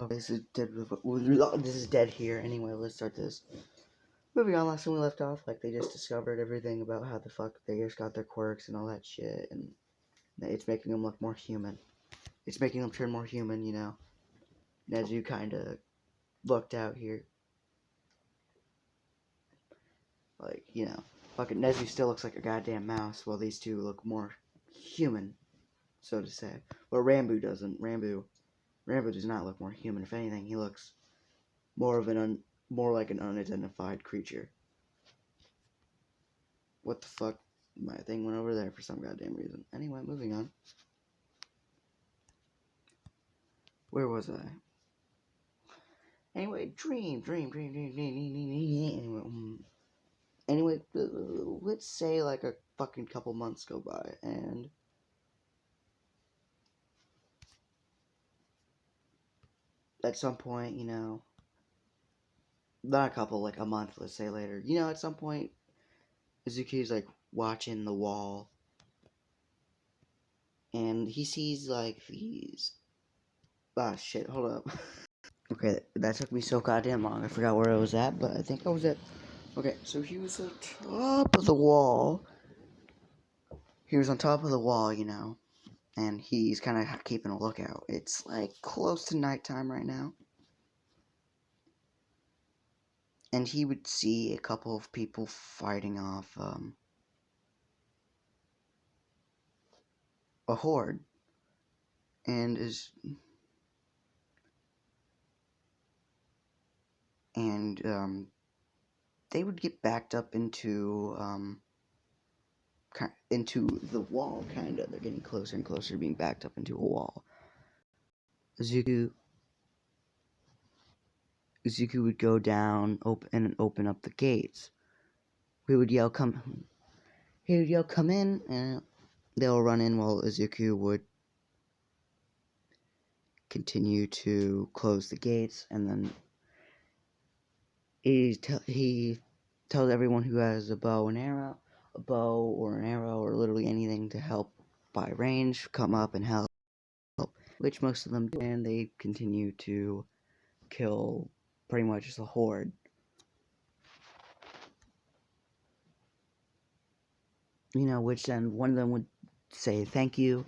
Okay, this is dead here. Anyway, let's start this. Moving on, last time we left off, like, they just discovered everything about how the fuck they just got their quirks and all that shit, and it's making them look more human. It's making them turn more human, you know. Nezu kinda looked out here. Like, you know, fucking Nezu still looks like a goddamn mouse, while these two look more human, so to say. But Rambo doesn't. Rambo does not look more human. If anything, he looks more like an unidentified creature. What the fuck? My thing went over there for some goddamn reason. Anyway, moving on. Where was I? Anyway, dream. Anyway, let's say like a fucking couple months go by, and at some point, you know, not a couple, like a month, let's say later, you know, at some point, Izuki's like watching the wall, and he sees like these. Ah, shit, hold up. Okay, that took me so goddamn long. I forgot where I was at, but I think I was at. Okay, so he was on top of the wall. He was on top of the wall, you know, and he's kind of keeping a lookout. It's like close to nighttime right now. And he would see a couple of people fighting off a horde. And they would get backed up into the wall, kind of. They're getting closer and closer to being backed up into a wall. Izuku would go down, open up the gates. He would yell, come in, and they'll run in while Izuku would continue to close the gates, and then he tells everyone who has a bow or an arrow, or literally anything to help by range, come up and help, which most of them do, and they continue to kill pretty much the horde. You know, which then one of them would say thank you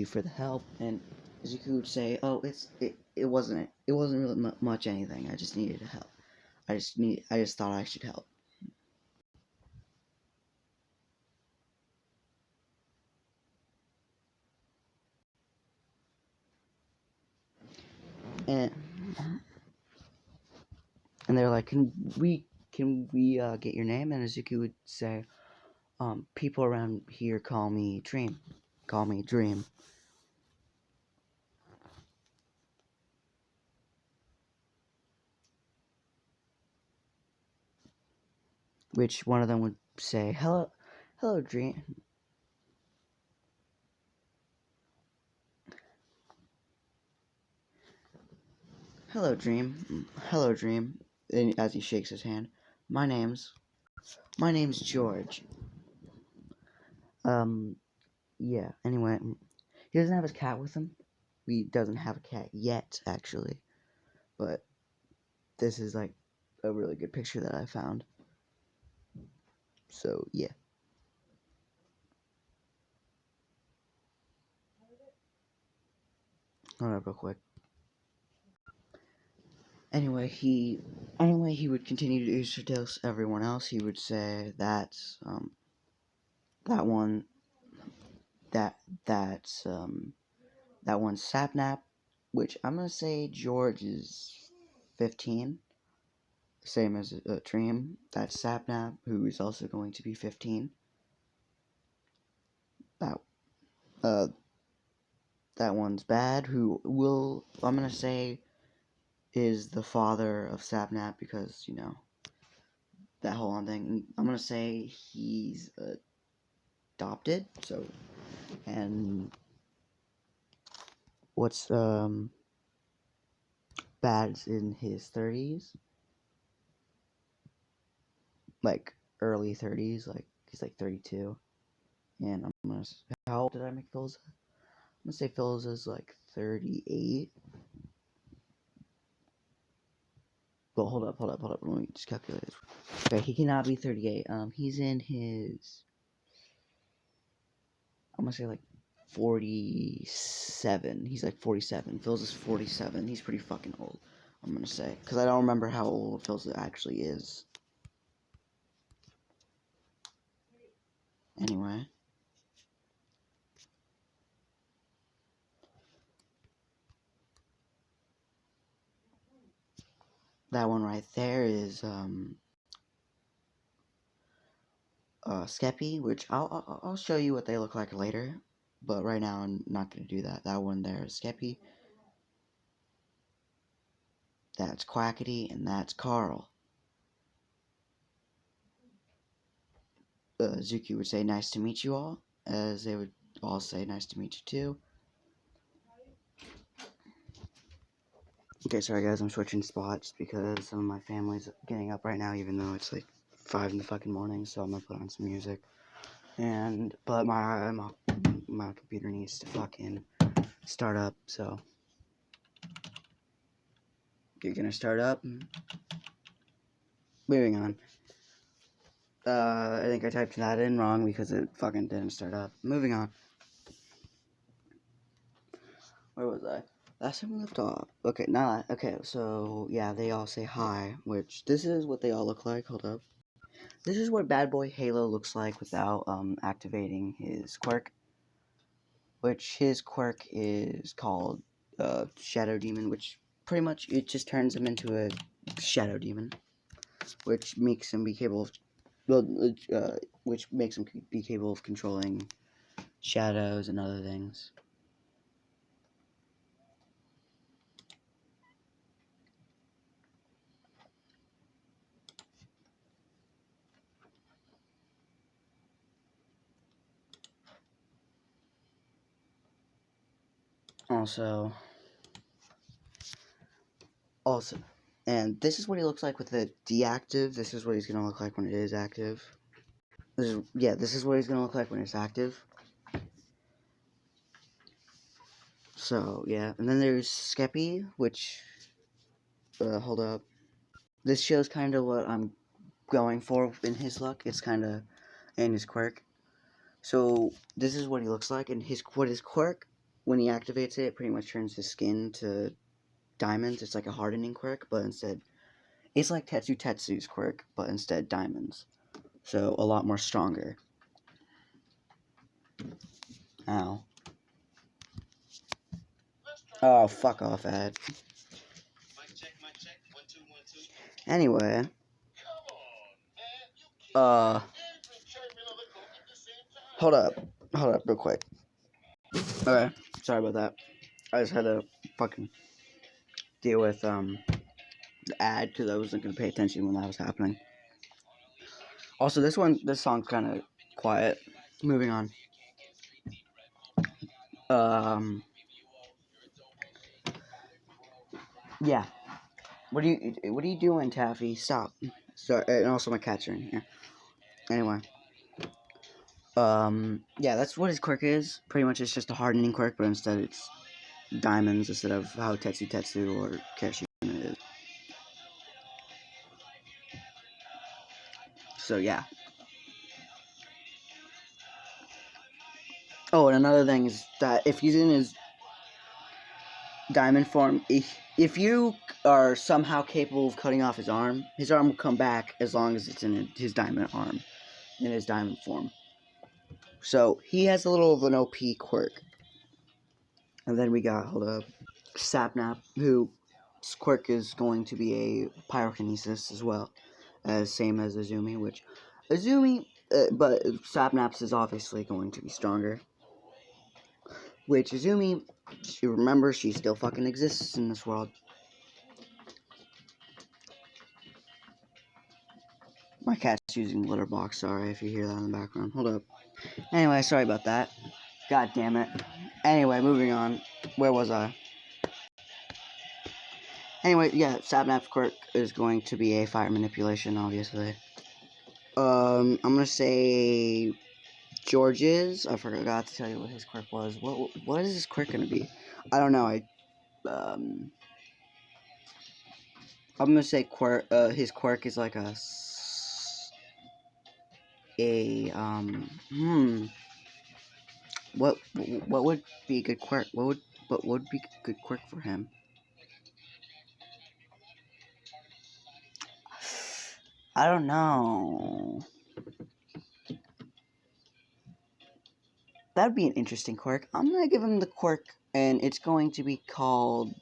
for the help, and Zuko would say, oh, it wasn't really much anything, I just needed help. I just thought I should help. And they're like, can we get your name? And Azuki would say, people around here call me Dream. Which one of them would say, hello Dream. Hello Dream. And as he shakes his hand, my name's George. Yeah, anyway, he doesn't have his cat with him. He doesn't have a cat yet, actually. But this is like a really good picture that I found. So, yeah. Hold up real quick. Anyway, he would continue to introduce everyone else. He would say that's that one's Sapnap, which I'm gonna say George is 15, same as Dream. That's Sapnap, who is also going to be 15. That one's Bad, who I'm gonna say is the father of Sapnap, because, you know, that whole on thing. I'm gonna say he's adopted. So, and what's Bad's in his 30s, like early 30s, like he's like 32. And I'm gonna, how old did I make those? gonna say Phil's is like 38. Well, hold up. Let me just calculate it. Okay, he cannot be 38. He's in his, I'm gonna say like 47. He's like 47. Phil's is 47. He's pretty fucking old, I'm gonna say. Because I don't remember how old Phil's actually is. Anyway. That one right there is, Skeppy, which I'll show you what they look like later. But right now, I'm not gonna do that. That one there is Skeppy. That's Quackity, and that's Carl. Zuki would say, nice to meet you all, as they would all say, nice to meet you too. Okay, sorry guys, I'm switching spots because some of my family's getting up right now, even though it's like 5 in the fucking morning, so I'm gonna put on some music. But my computer needs to fucking start up, so. You're gonna start up. Moving on. I think I typed that in wrong because it fucking didn't start up. Moving on. Where was I? Last time we left off. Okay, okay, so yeah, they all say hi, which this is what they all look like. Hold up. This is what Bad Boy Halo looks like without activating his quirk. Which his quirk is called Shadow Demon, which pretty much it just turns him into a Shadow Demon, which makes him be capable of which makes him be capable of controlling shadows and other things. Also, and this is what he looks like with the deactive. This is what he's gonna look like when it is active. This is what he's gonna look like when it's active. So, yeah. And then there's Skeppy, which, hold up. This shows kind of what I'm going for in his look. It's kind of in his quirk. So, this is what he looks like. And his quirk, when he activates it, it pretty much turns his skin to diamonds. It's like a hardening quirk, but instead, it's like Tetsu's quirk, but instead diamonds. So, a lot more stronger. Ow. Oh, fuck off, ad. Anyway. Hold up real quick. Okay, sorry about that. I just had to fucking deal with, the ad, because I wasn't gonna pay attention when that was happening. Also, this song's kind of quiet. Moving on. Yeah. What are you doing, Taffy? Stop. Sorry, and also my cats are in here. Anyway. Yeah, that's what his quirk is. Pretty much it's just a hardening quirk, but instead it's diamonds instead of how Tetsu or Kashina is. So, yeah. Oh, and another thing is that if he's in his diamond form, if you are somehow capable of cutting off his arm will come back as long as it's in his diamond arm, in his diamond form. So, he has a little of an OP quirk. And then we got, hold up, Sapnap, whose quirk is going to be a pyrokinesis as well, same as Azumi, but Sapnap's is obviously going to be stronger. Which Azumi, remember, she still fucking exists in this world. My cat's using the litter box, sorry if you hear that in the background. Hold up. Anyway, sorry about that. God damn it. Anyway, moving on. Where was I? Anyway, yeah, Sapnap's quirk is going to be a fire manipulation, obviously. I'm gonna say George's, I forgot to tell you what his quirk was. What is his quirk gonna be? I don't know. I'm gonna say quirk. His quirk is like a What would be a good quirk? What would be a good quirk for him? I don't know. That'd be an interesting quirk. I'm gonna give him the quirk, and it's going to be called.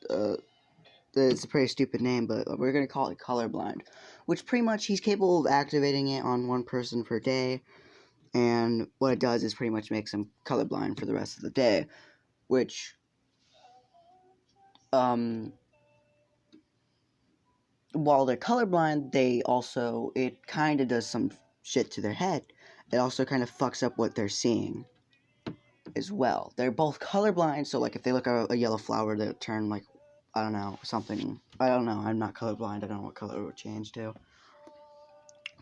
It's a pretty stupid name, but we're gonna call it colorblind, which pretty much he's capable of activating it on one person per day, and what it does is pretty much makes him colorblind for the rest of the day, which while they're colorblind, they also, it kind of does some shit to their head. It also kind of fucks up what they're seeing as well. They're both colorblind, so like if they look at a yellow flower, they'll turn like, I don't know, something. I don't know. I'm not colorblind. I don't know what color it would change to.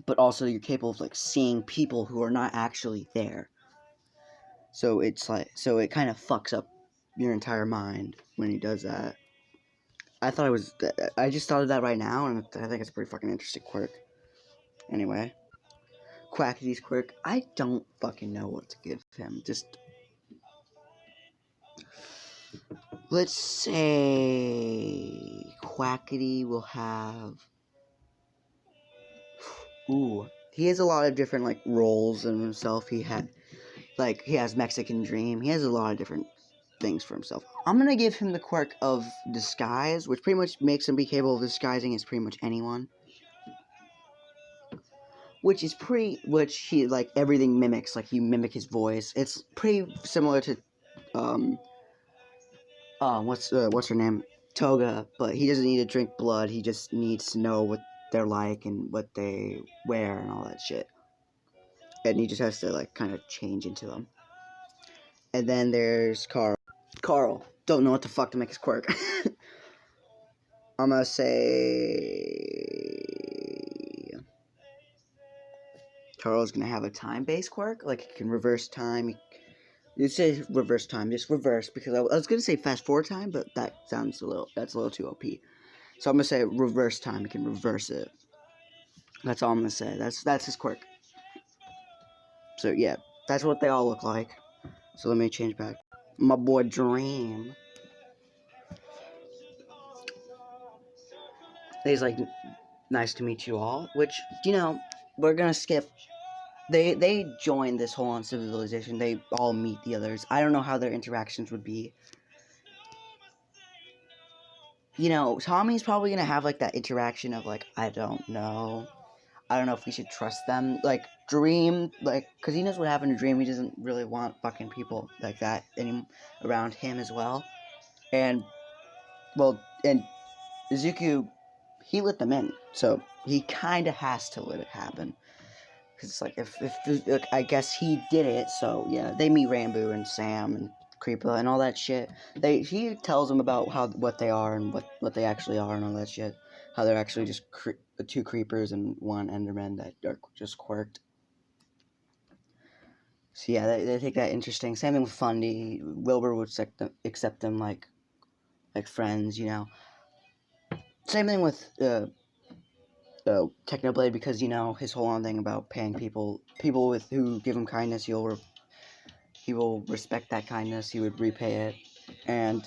But also, you're capable of like seeing people who are not actually there. So it's like, so it kind of fucks up your entire mind when he does that. I just thought of that right now, and I think it's a pretty fucking interesting quirk. Anyway, Quackity's quirk, I don't fucking know what to give him. Just, let's say Quackity will have, he has a lot of different like roles in himself. He has Mexican Dream. He has a lot of different things for himself. I'm gonna give him the quirk of disguise, which pretty much makes him be capable of disguising as pretty much anyone. Which he, like, everything mimics, like, you mimic his voice. It's pretty similar to, what's her name? Toga, but he doesn't need to drink blood, he just needs to know what they're like and what they wear and all that shit. And he just has to, like, kind of change into them. And then there's Carl. Carl, don't know what the fuck to make his quirk. I'm gonna say Carl's gonna have a time-based quirk, like he can reverse time. You say reverse time, just reverse, because I was gonna say fast forward time, but that's a little too OP. So I'm gonna say reverse time. He can reverse it. That's all I'm gonna say. That's his quirk. So yeah, that's what they all look like. So let me change back. My boy Dream. He's like, nice to meet you all. Which, we're gonna skip. They join this whole on civilization. They all meet the others. I don't know how their interactions would be. Tommy's probably gonna have like that interaction of like, I don't know if we should trust them. Like Dream, like, because he knows what happened to Dream. He doesn't really want fucking people like that around him as well. And Izuku, he let them in, so he kind of has to let it happen. Because it's like, if I guess he did it, so yeah, they meet Rambo and Sam and Creeper and all that shit. He tells them about what they are and what they actually are and all that shit. How they're actually just two creepers and one Enderman that are just quirked. So yeah, they take that interesting. Same thing with Fundy. Wilbur would accept them like friends, Same thing with Technoblade, because his whole on thing about paying people who give him kindness, he will respect that kindness. He would repay it, and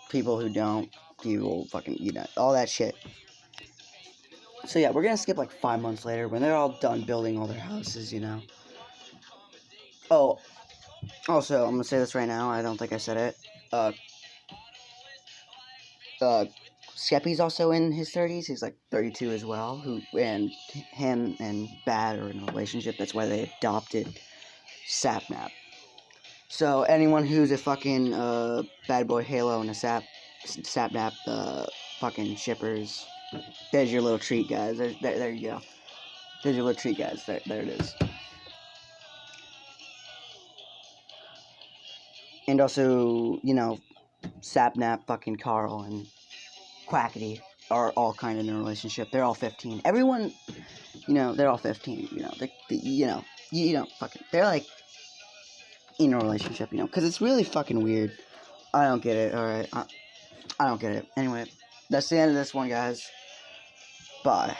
people who don't, he will fucking all that shit. So yeah, we're gonna skip like 5 months later when they're all done building all their houses. Oh, also I'm gonna say this right now. I don't think I said it. Skeppy's also in his 30s. He's like 32 as well. And him and Bad are in a relationship. That's why they adopted Sapnap. So anyone who's a fucking Bad Boy Halo and a Sapnap fucking shippers, there's your little treat, guys. There you go. There's your little treat, guys. There it is. And also, Sapnap, fucking Carl, and Quackity are all kind of in a relationship. They're all 15. Everyone, You know, they're all 15. You know, fucking, they're like in a relationship. You know, because it's really fucking weird. I don't get it. All right, I don't get it. Anyway, that's the end of this one, guys. Bye.